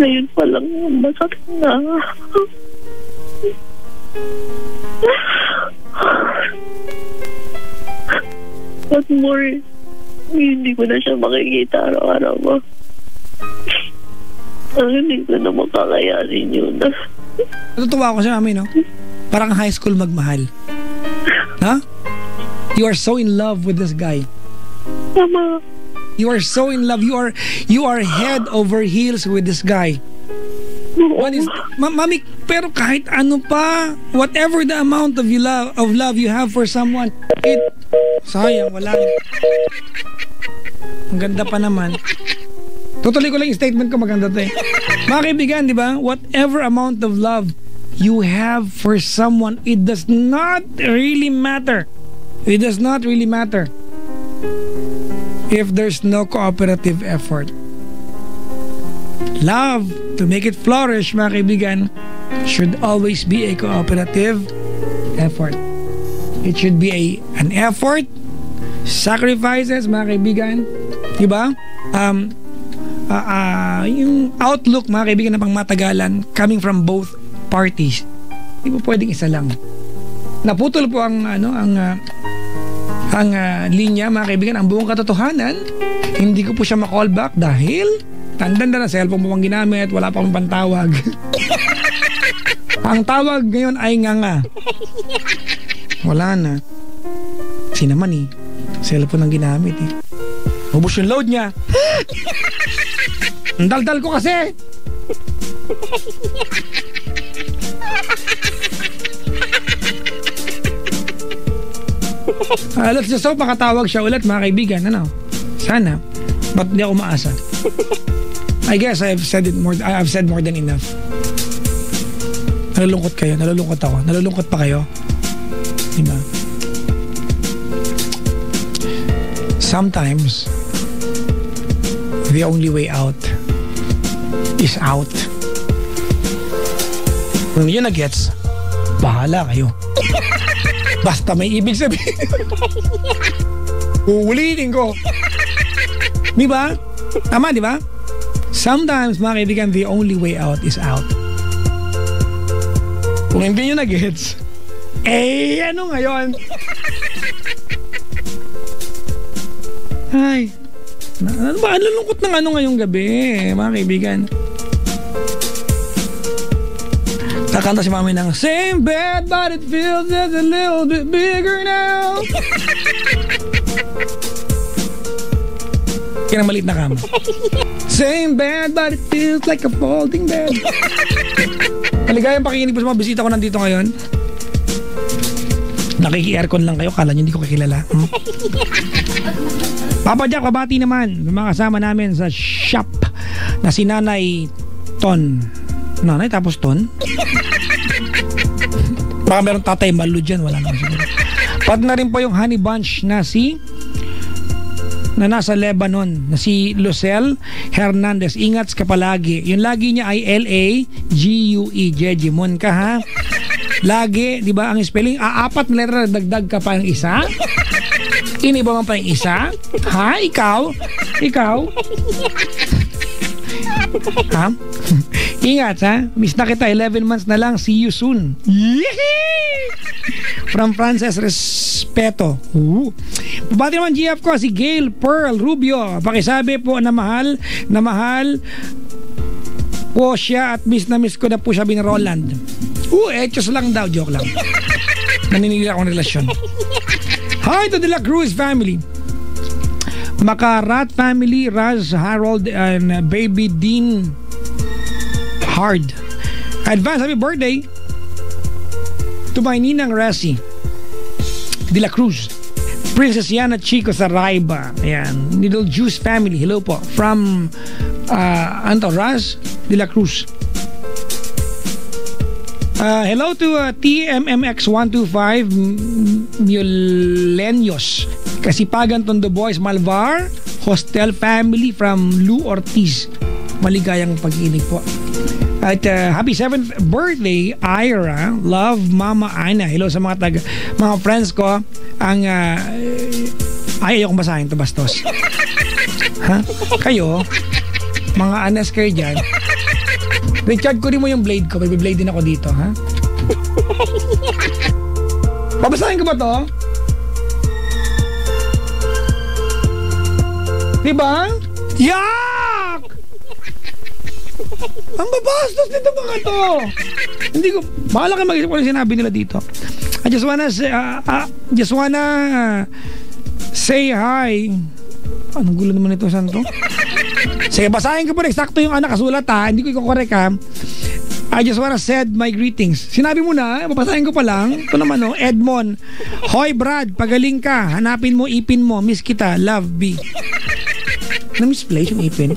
Ngayon pa lang, masakit na. What more, hindi ko na siya makikita araw-araw ba? Hindi ko na makakayanin yun. Natutuwa ako siya, mami, no? Parang high school magmahal. Ha? You are so in love with this guy. Tama. You are so in love. You are head over heels with this guy. What is, mami, pero kahit ano pa, whatever the amount of love you have for someone, sayang, wala. Ang ganda pa naman. Tutuloy ko lang yung statement ko, maganda to eh. Mga kaibigan, di ba? Whatever amount of love you have for someone, it does not really matter. It does not really matter if there's no cooperative effort. Love, to make it flourish, mga kaibigan, should always be a cooperative effort. It should be an effort, sacrifices, mga kaibigan, diba? Yung outlook, mga kaibigan, na pangmatagalan coming from both parties. Di ba pwedeng isa lang? Naputol po ang linya, mga kaibigan, ang buong katotohanan. Hindi ko po siya ma-call back dahil tanda na cellphone mo pang ginamit, wala pa akong pantawag. Ang tawag ngayon ay nga. Wala na. Kasi naman eh, cellphone ang ginamit eh. Ubus yung load niya. Ang daldal ko kasi. Let's just hope makatawag siya ulit, mga kaibigan. Ano? Sana. Ba't di ako maasa? I guess I've said more than enough. Nalulungkot kayo, nalulungkot ako. Nalulungkot pa kayo. Diba? Sometimes the only way out is out. Kung yun na gets, bahala kayo. Basta may ibig sabihin. Uulitin ko. Diba? Tama, diba? Sometimes, mga kaibigan, the only way out is out. Kung hindi nyo na-gets, ano ngayon? Ay, ano ba? Ang lulungkot ng ano ngayong gabi, mga kaibigan. Kakanta si mami ng same bed but it feels just a little bit bigger now. Kaya maliit na kama. Same bed but it feels like a folding bed. Maligayang pakikinig po sa mga bisita ko nandito ngayon. Nakiki-aircon lang kayo, kala nyo hindi ko kakilala. Papa Jack, babati naman mga kasama namin sa shop na si Nanay Ton. Nanay tapos Ton? Baka meron Tatay Malu dyan, wala naman siguro. Pati na rin po yung Honey Bunch na si na nasa Lebanon na si Lucel Hernandez. Ingat ka palagi. Yung lagi niya ay L-A-G-U-E. Jejimon ka ha. Lagi, di ba ang spelling? Apat na letra, dagdag ka pa ng isa? Iniba mo pa yung isa? Ha? Ikaw? Ha? Ingat ha. Miss na kita. 11 months na lang. See you soon. Yee! From Frances Respeto. Pabati naman GF ko si Gail Pearl Rubio. Pakisabi po na mahal po siya at miss na miss ko na po sabi ni Roland. Etos lang daw. Joke lang. Naninigil akong relasyon. Hi to De La Cruz family. Makarat family, Raz, Harold, and baby Dean Hard. Advance happy birthday to my ninang Rasi De La Cruz. Princess Yana Chico Saraiba. Ayan. Little Juice family. Hello po. From Raz De La Cruz. Hello to TMMX125 Mulenios. Kasipagan Tondo Boys Malvar Hostel family from Lou Ortiz. Maligayang pag-inig po. At happy 7th birthday Ira. Love Mama Ana. Hello sa mga friends ko. Ang ayokong basahin to bastos. Ha? Kayo mga anas kayo dyan. Richard, kunin mo yung blade ko. May blade din ako dito, ha? Babasahin ko ba to? Diba? Yak! Ang babastos nito mga to. Hindi ko, bahala kayo mag-isip ko yung sinabi nila dito. I just wanna say hi. Anong gulo naman ito, Santo? Sige, basahin ko po na eksakto yung nakasulat ha. Hindi ko i-correct ha. I just wanna send my greetings. Sinabi mo na, babasahin ko pa lang. Ito naman oh, Edmond. Hoy Brad, pagaling ka. Hanapin mo ipin mo. Miss kita. Love, B. Na-misplace yung ipin.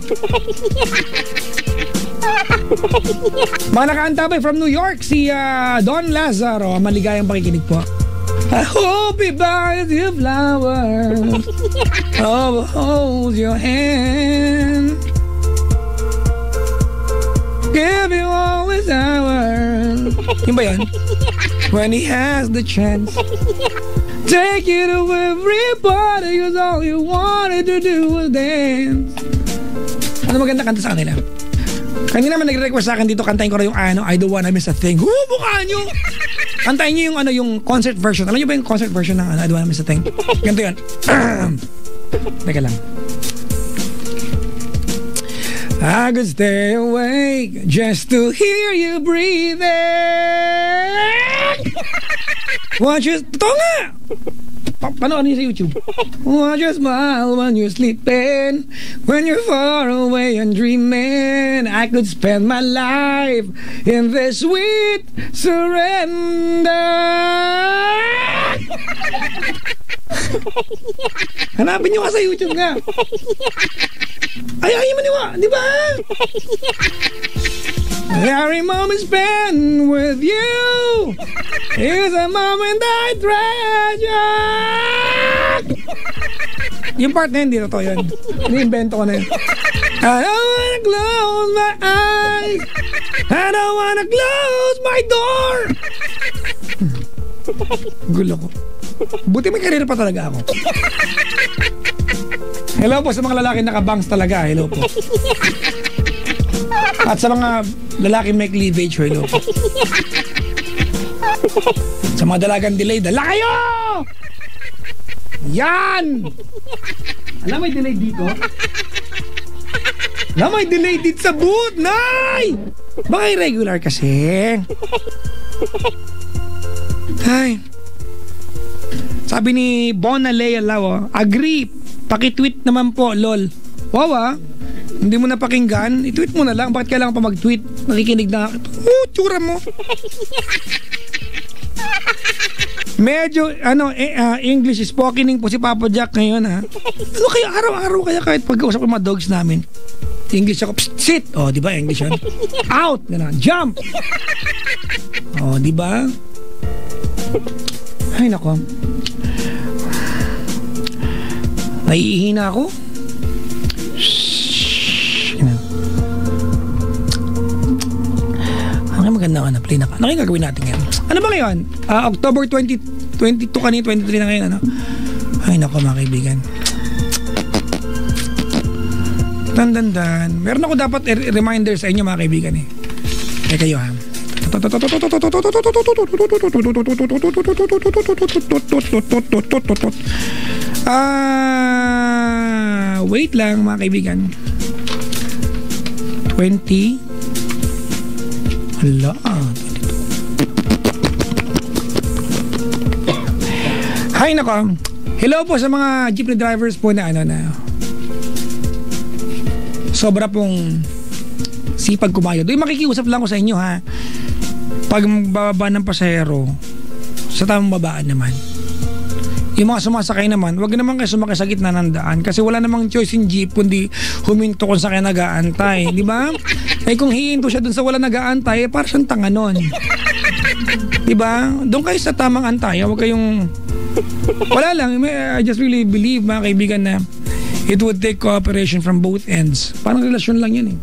Mga nakaantabay from New York, si Don Lazaro. Maligayang pakikinig po. I hope he buys you flowers. Oh, hold your hand. Give you all his hours. Yun ba yun? When he has the chance. Take you to everybody, cause all you wanted to do was dance. Ano maganda kanta sa kanila? Kanina naman nag-request sa akin dito, kantayin ko rin yung I Don't Wanna Miss a Thing. Mukha nyo! Kantayin nyo yung yung concert version. Alam nyo ba yung concert version ng I Don't Wanna Miss a Thing? Ganito yun. Teka lang. I could stay awake just to hear you breathing. Watch you... Ito nga! Panood niyo sa YouTube. Watch you smile when you're sleeping. When you're far away and dreaming. I could spend my life in this sweet surrender. Hanapin niyo ka sa YouTube nga. Ay, maniwa, di ba? Every moment spent with you is a moment I treasure. Yung part na yun, hindi totoo yun. Ini-invento ko na yun. I don't wanna close my eyes. I don't wanna close my door. Gulo ko. Buti may karir pa talaga ako. Hello po sa mga lalaki nakabangs talaga. Hello po. At sa mga lalaki may cleavage, hello po. Sa mga dalagang delay, dala kayo! Yan! Alam may delay dito? Alam may delay dito sa boot, nay! Baka irregular kasi. Ay. Sabi ni Bonalea Lao, agree, pakitweet naman po, lol. Wow ah. Hindi mo na pakinggan, i-tweet mo na lang. Bakit kailangan pa mag-tweet? Nakikinig na. Tsura mo. Medyo, English spokening po si Papa Jack ngayon, ha? Ano kaya, araw-araw kaya kahit pag-usap ko mga dogs namin? English ako, psst, sit! O, di ba, English yun? Out! Gano'n, jump! O, di ba? Ay, nako. Naiihina ako. Shhh. Ano maganda ka na, play na ka. Ano kayong gagawin natin yan? Ano ba ngayon? October 22 kanina, 23 na ngayon, ano? Ay, naku mga kaibigan. Dandan. Meron ako dapat reminder sa inyo mga kaibigan eh. Kayo ha. Wait lang mga kaibigan. 20. Hala. Hay nako. Hello po sa mga jeepney drivers po na sobra pong sipag kumayod. Makikiusap lang ko sa inyo ha. Pag bababa ng pasahero sa tamang babaan naman, yung mga sumasakay naman, wag naman kayo sumakay sa gitna ng daan kasi wala namang choice in jeep kundi huminto kung saan kayo nag-aantay, di ba? Eh kung hihinto siya dun sa wala nag-aantay, para siyang tanga nun, di ba? Doon kayo sa tamang antay, wag kayong wala lang. I just really believe mga kaibigan na it would take cooperation from both ends. Parang relasyon lang yan eh.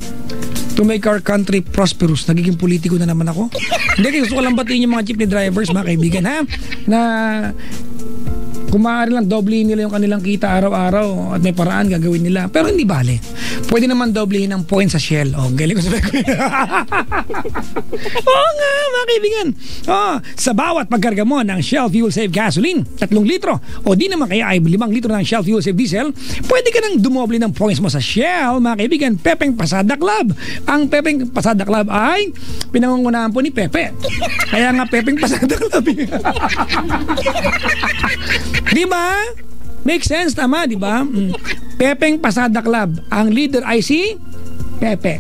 To make our country prosperous. Nagiging politiko na naman ako. Hindi, gusto ko lang batiin yung mga jeepney drivers, mga kaibigan, ha? Na kung maaari lang, doblehin nila yung kanilang kita araw-araw at may paraan gagawin nila. Pero hindi bale. Pwede naman doblehin ng points sa Shell. Oh, galing ko sabi ko. Oo nga, mga kaibigan. Sa bawat pagkarga mo ng Shell Fuel Save Gasoline, 3 litro, o di naman kaya ay 5 litro ng Shell Fuel Save Diesel, pwede ka nang dumoble ng points mo sa Shell, mga kaibigan. Pepeng Pasada Club. Ang Pepeng Pasada Club ay pinangungunahan po ni Pepe. Kaya nga Pepeng Pasada Club. Di ba? Make sense, tama, di ba? Pepeng Pasada Club. Ang leader ay si Pepe.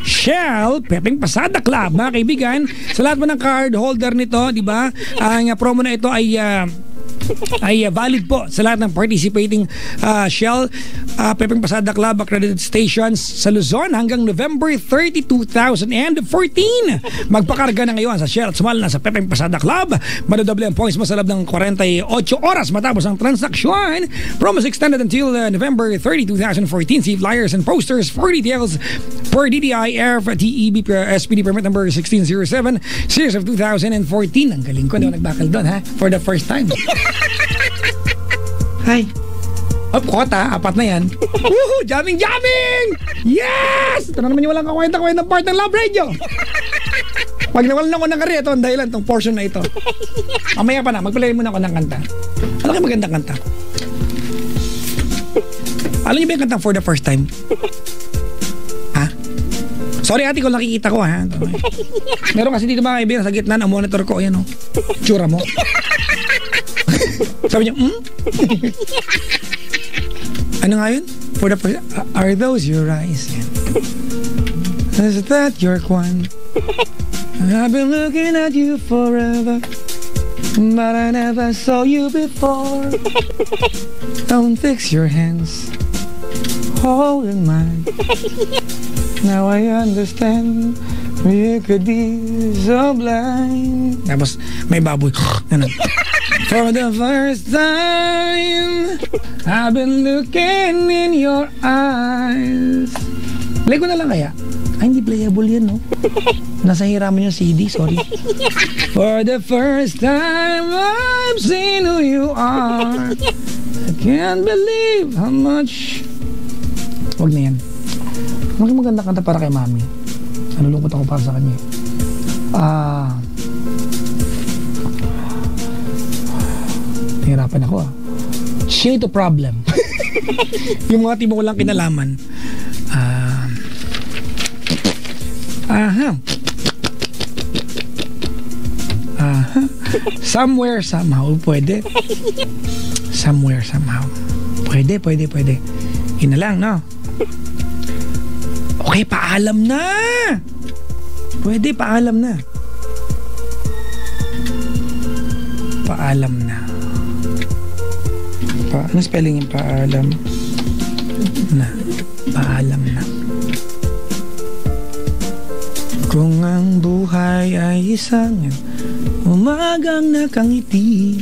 Shell, Pepeng Pasada Club, mga kaibigan. Sa lahat mo ng card holder nito, di ba? Ang promo na ito ay valid po sa lahat ng participating Shell Pepeng Pasada Club accredited stations sa Luzon hanggang November 30, 2014. Magpakarga na ngayon sa Shell at sumali na sa Pepeng Pasada Club. Madodoble ang points mo sa loob ng 48 oras matapos ang transaksyon. Promos extended until November 30, 2014. See flyers and posters for details per DDI TEB SPD permit number 1607 series of 2014. Ang galing ko na nagbakal doon ha for the first time. Hi. Kota, 4 na yan. Woohoo! Jamming! Yes! Ito na naman yung walang kakwenta-kwenta part ng Love Radio. Pag nawalan ako ng kari, ito ang dahilan, itong portion na ito. Mamaya pa na, magpalagay muna ako ng kanta. Ano kayo magandang kanta? Alam niyo ba yung kantang For the First Time? Ha? Sorry ate, kung nakikita ko ha. Meron kasi dito mga kaibigan sa gitna ng monitor ko. Ayan o. Tsura mo. Sabi niya, ano nga yun? For the first, are those your eyes? Is that your one? I've been looking at you forever, but I never saw you before. Don't fix your hands holding mine. Now I understand you could be so blind. Tapos may baboy. Ano? For the first time, I've been looking in your eyes. Play ko na lang kaya? Ay, hindi playable yan, no? Nasa hiraman yung CD, sorry. For the first time, I've seen who you are. I can't believe how much. Huwag na yan. Maganda kanta para kay mami. Nalulungkot ako para sa kanya. Nahirapan ako She Ain't a Problem. Yung mga tipo ko lang kinalaman. Somewhere, somehow. Pwede. Somewhere, somehow. Pwede. Yun na lang, no? Okay, paalam na. Pwede, paalam na. Paalam na. Ano spelling yung paalam? Na. Paalam na. Kung ang buhay ay isang umagang nakangiti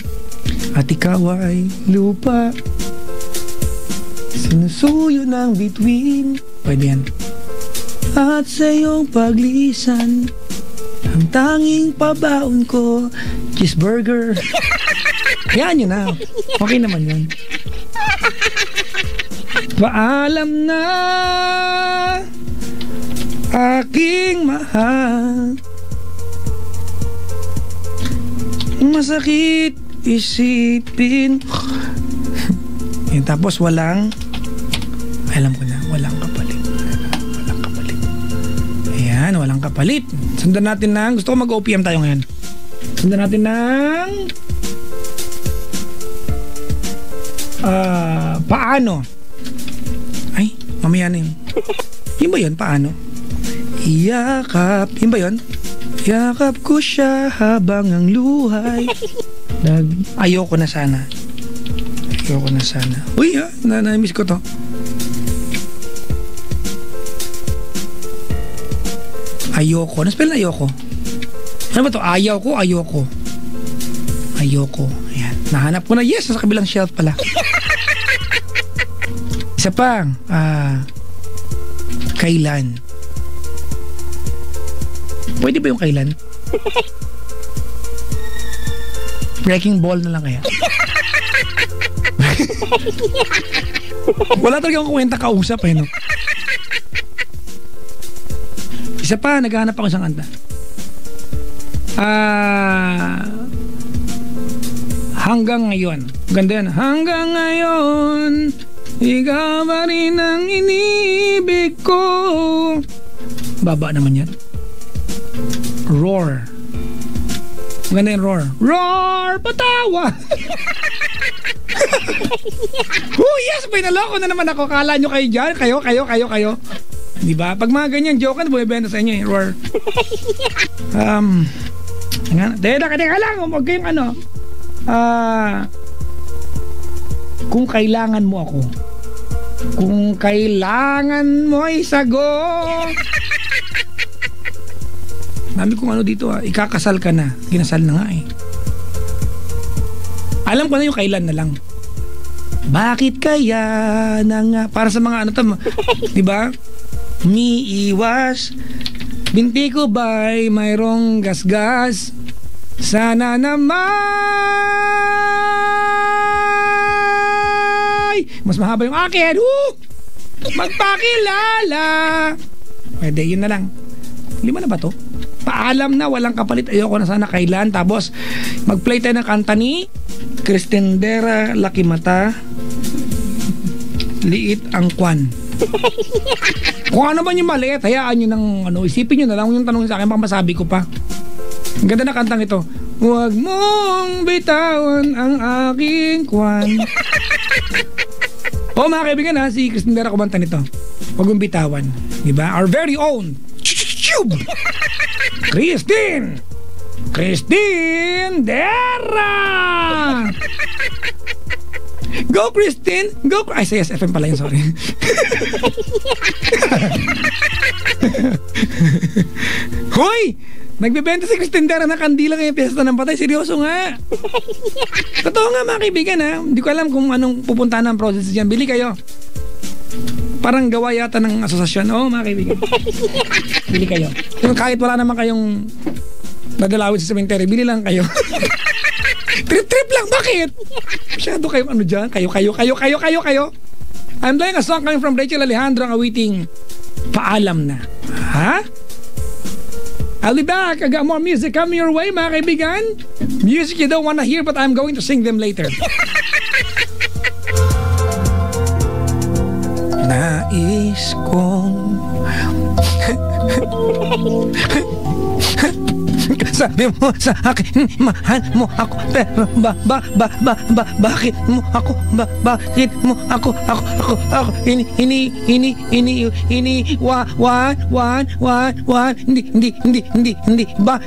at ikaw ay lupa, sinusuyo ng bituin. Pwede yan. At sa iyong paglisan, ang tanging pabaon ko, cheeseburger. Yan yun na. Okay naman yun. Paalam na, aking mahal. Masakit isipin. Yan, tapos walang, alam ko na, walang kapalit. Walang kapalit. Ayan, walang kapalit. Sundan natin ng, gusto ko mag-OPM tayo ngayon. Sundan natin ng paano. Ay, mamaya na yun. Yun ba yun? Paano? Iyakap. Yun ba yun? Yakap ko siya habang ang luhay. Ayoko na sana. Ayoko na sana. Uy, na-miss ko to. Ayoko. Na-spell na ayoko. Ano ba to? Ayaw ko, ayoko. Ayoko. Ayan. Nahanap ko na. Yes, sa kabilang shelf pala. Isa pa. Kailan? Pwede ba yung kailan? Breaking ball na lang kaya. Wala talaga akong kwenta kausap no? Isa pa, naghahanap ako isang kanta. Hanggang ngayon. Ganda yan. Hanggang ngayon, ikaw ba rin ang inibig ko? Baba naman yan. Roar. Maganda yung roar. Roar! Patawa! Oh yes! Pinaloko na naman ako. Kala nyo kayo dyan? Kayo. Diba? Pag mga ganyan joke, bumibenta sa inyo roar. Teka lang. Huwag kayong ano. Kung kailangan mo ako. Kung kailangan mo ay sagot. Dami kong ano dito ikakasal ka na. Kinasal na nga Alam ko na yung kailan na lang. Bakit kaya na nga? Para sa mga ano to, diba? Miiwas. Binti ko ba'y mayroong gasgas? Sana naman mas mahaba yung akin. Magpakilala. Pwede, yun na lang. 5 na ba to? Paalam na, walang kapalit. Ayoko na sana kailan. Tapos mag-play tayo ng kanta ni Cristendera Lakimata. Liit ang kwan. Kung ano man yung maliit, hayaan nyo ng isipin nyo na lang yung tanong sa akin, baka masabi ko pa. Ang ganda na kantang ito. Huwag mong bitawan ang aking kwan. Mga kaibigan si Cristendera kumanta nito. Huwag mong bitawan. Diba? Our very own Cristendera! Go Christine! Go! Ay, sa FM pala yun, sorry. Hoy! Nagbebenta si Cristendera na kandila ngayong piyesta ng patay. Seryoso nga. Totoo nga mga kaibigan Hindi ko alam kung anong pupunta ng process dyan. Bili kayo. Parang gawa yata ng asosasyon. Mga kaibigan. Bili kayo. Yung kahit wala naman kayong nadalawin sa cemetery, bili lang kayo. Trip lang. Bakit? Masyado kayong dyan. Kayo. I'm playing a song coming from Rachel Alejandro ang awiting Paalam Na. I'll be back. I got more music coming your way, mga kaibigan. Music you don't wanna hear, but I'm going to sing them later. Nais kong sabi mo sa akin, mahal mo ako, pero bakit mo ako, bakit mo ako, hindi, ba,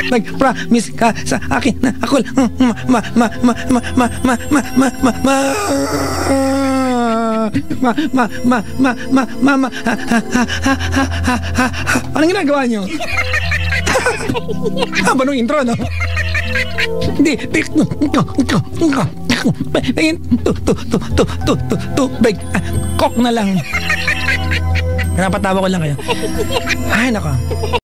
nag-promise ka sa akin na ako lang, anong ginagawa nyo? Ba nung intro, no? Hindi. Tubig. Coke na lang. Napatawa ko lang kayo. Ay, naka.